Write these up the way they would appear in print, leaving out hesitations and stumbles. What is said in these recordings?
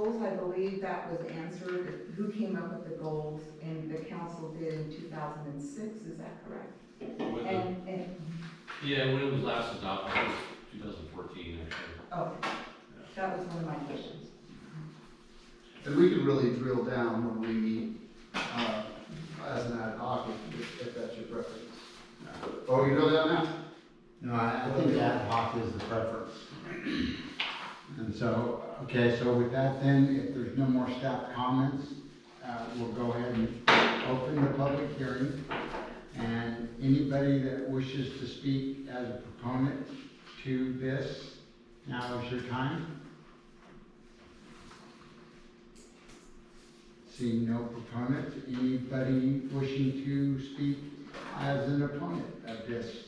goals, I believe that was answered, who came up with the goals, and the council did in 2006, is that correct? And Yeah, when it was last adopted, it was 2014, actually. okay, that was one of my questions. And we can really drill down when we meet, as an ad hoc, if that's your preference. Oh, you know that now? No, I think ad hoc is the preference. And so, okay, so with that then, if there's no more staff comments, we'll go ahead and open the public hearing. And anybody that wishes to speak as a proponent to this, now is your time. Seeing no proponents, anybody wishing to speak as an opponent of this,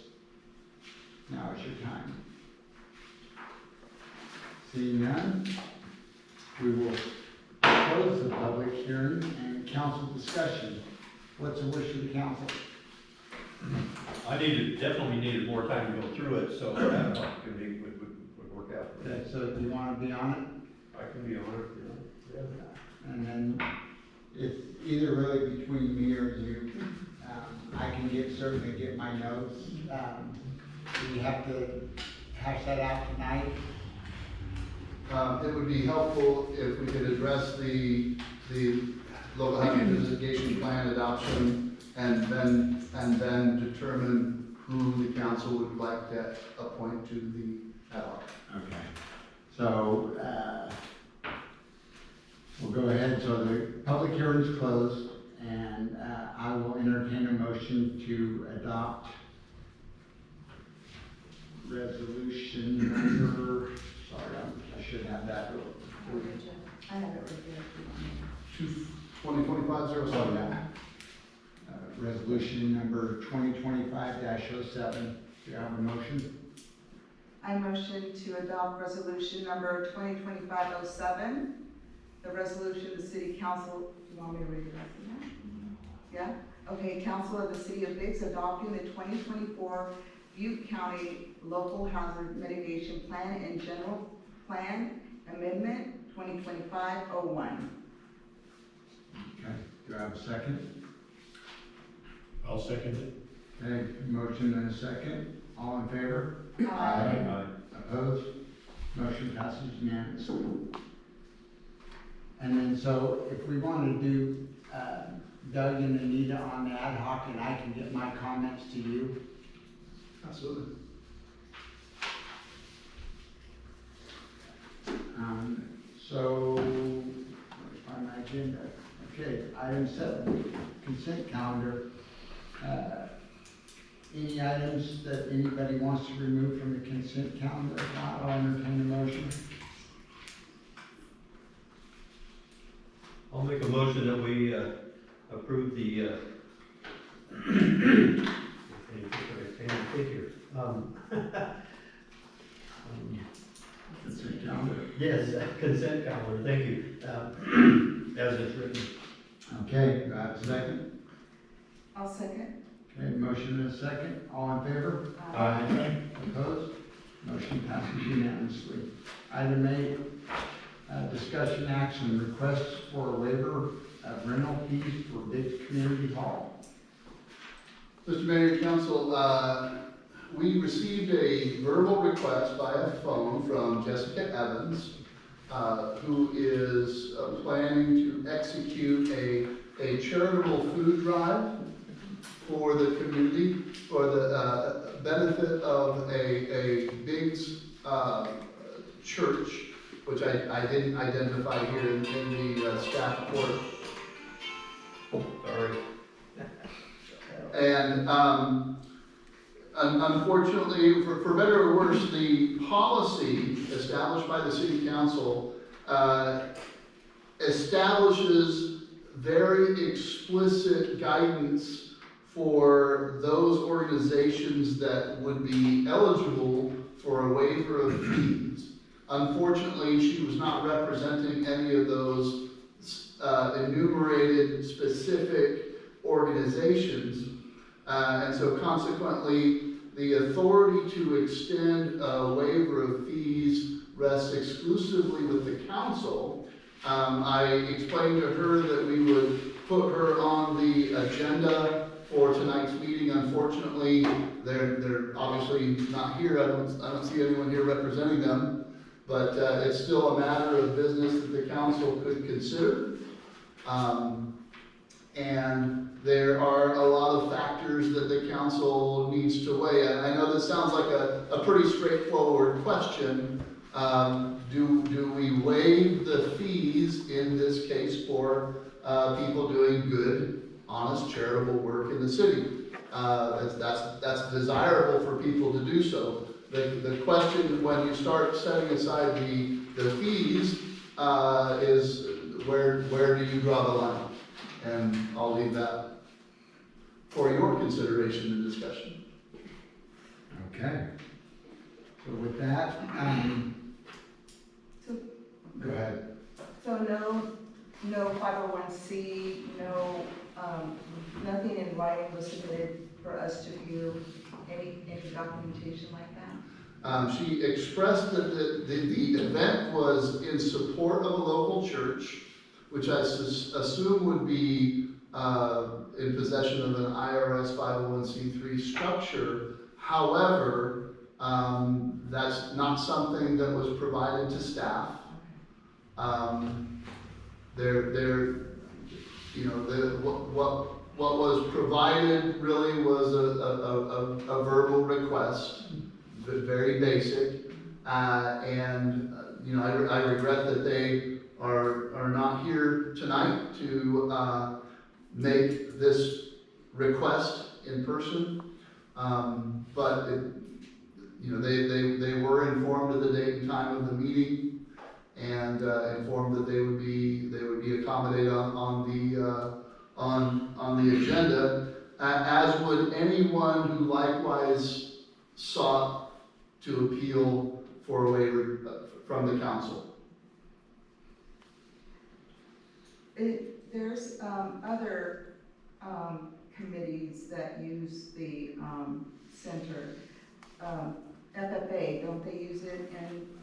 now is your time. Seeing none, we will close the public hearing and council discussion. What's the wish of the council? I definitely needed more time to go through it, so that opportunity would work out. Okay, so do you want to be on it? I can be on it, yeah. And then it's either really between me or you. I can certainly get my notes. Do we have to hash that out tonight? It would be helpful if we could address the local housing mitigation plan adoption and then determine who the council would like to appoint to the ad hoc. Okay. So, we'll go ahead. So the public hearing is closed, and I will entertain a motion to adopt resolution number, sorry, I should have that. I have it right there. 2025-07. Oh, yeah. Resolution number 2025-07. Do you have a motion? I motion to adopt resolution number 2025-07, the resolution of the city council, do you want me to read the rest of that? Yeah? Okay, council of the city of Biggs adopting the 2024 Butte County Local Hazard Mitigation Plan and General Plan Amendment 2025-01. Okay, do I have a second? I'll second it. Okay, motion and a second. All in favor? Aye. Opposed? Motion passes unanimously. And then, so if we want to do Doug and Anita on the ad hoc, and I can get my comments to you. Absolutely. So, let me find my agenda. Okay, item 7, consent calendar. Any items that anybody wants to remove from the consent calendar? If not, I'll entertain a motion. I'll make a motion that we approve the, Consent calendar. yes, consent calendar, thank you, as it's written. Okay, do I have a second? I'll second. Okay, motion and a second. All in favor? Aye. Opposed? Motion passes unanimously. Item 8, discussion action, requests for a waiver of rental fees for Biggs Community Hall. Mr. Mayor, Council, we received a verbal request via phone from Jessica Evans, who is planning to execute a charitable food drive for the community, for the benefit of a Biggs church, which I didn't identify here in the staff report. Sorry. And unfortunately, for better or worse, the policy established by the city council establishes very explicit guidance for those organizations that would be eligible for a waiver of fees. Unfortunately, she was not representing any of those enumerated specific organizations. And so consequently, the authority to extend a waiver of fees rests exclusively with the council. I explained to her that we would put her on the agenda for tonight's meeting. Unfortunately, they're obviously not here. I don't see anyone here representing them. But it's still a matter of business that the council could consider. And there are a lot of factors that the council needs to weigh. And I know this sounds like a pretty straightforward question. Do we waive the fees in this case for people doing good, honest, charitable work in the city? That's desirable for people to do so. The question when you start setting aside the fees is where do you draw the line? And I'll leave that for your consideration and discussion. Okay. So with that, So, go ahead. so no 501c, no, nothing in writing was submitted for us to view, any documentation like that? She expressed that the event was in support of a local church, which I assume would be in possession of an IRS 501c3 structure. However, that's not something that was provided to staff. What was provided really was a verbal request, very basic, and I regret that they are not here tonight to make this request in person, but they were informed of the date and time of the meeting, and informed that they would be accommodated on the agenda, as would anyone who likewise sought to appeal for a waiver from the council. There's other committees that use the center. FFA, don't they use it?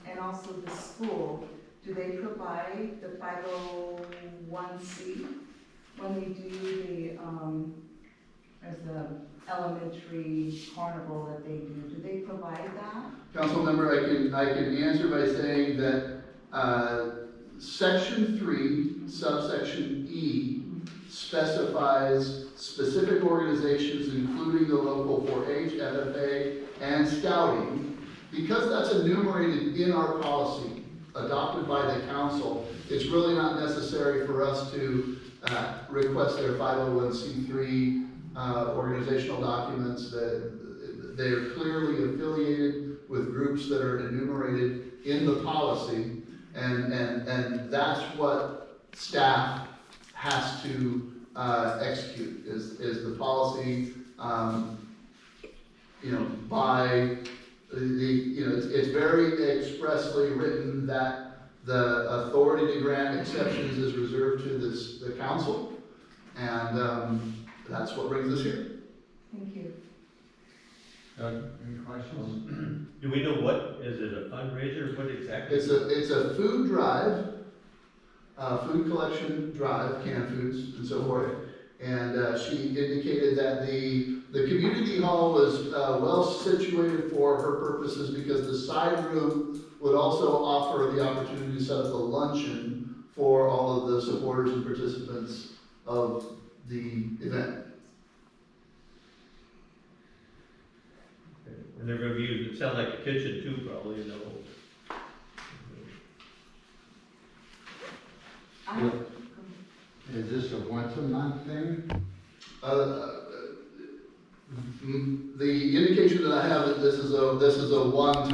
And also the school, do they provide the 501c when we do as the elementary carnival that they do? Do they provide that? Council member, I can answer by saying that Section 3, subsection E, specifies specific organizations, including the local 4-H, FFA, and Scouting. Because that's enumerated in our policy, adopted by the council, it's really not necessary for us to request their 501c3 organizational documents. That they are clearly affiliated with groups that are enumerated in the policy, and that's what staff has to execute is the policy. By it's very expressly written that the authority to grant exceptions is reserved to the council, and that's what brings us here. Thank you. Doug, any questions? Do we know what, is it a fundraiser, what exactly? It's a food drive, food collection drive, canned foods and so forth. And she indicated that the community hall was well situated for her purposes because the side room would also offer the opportunity to set up a luncheon for all of the supporters and participants of the event. And they're gonna be using, it sounds like a kitchen too, probably, you know. Is this a once a month thing? The indication that I have that this is a one-time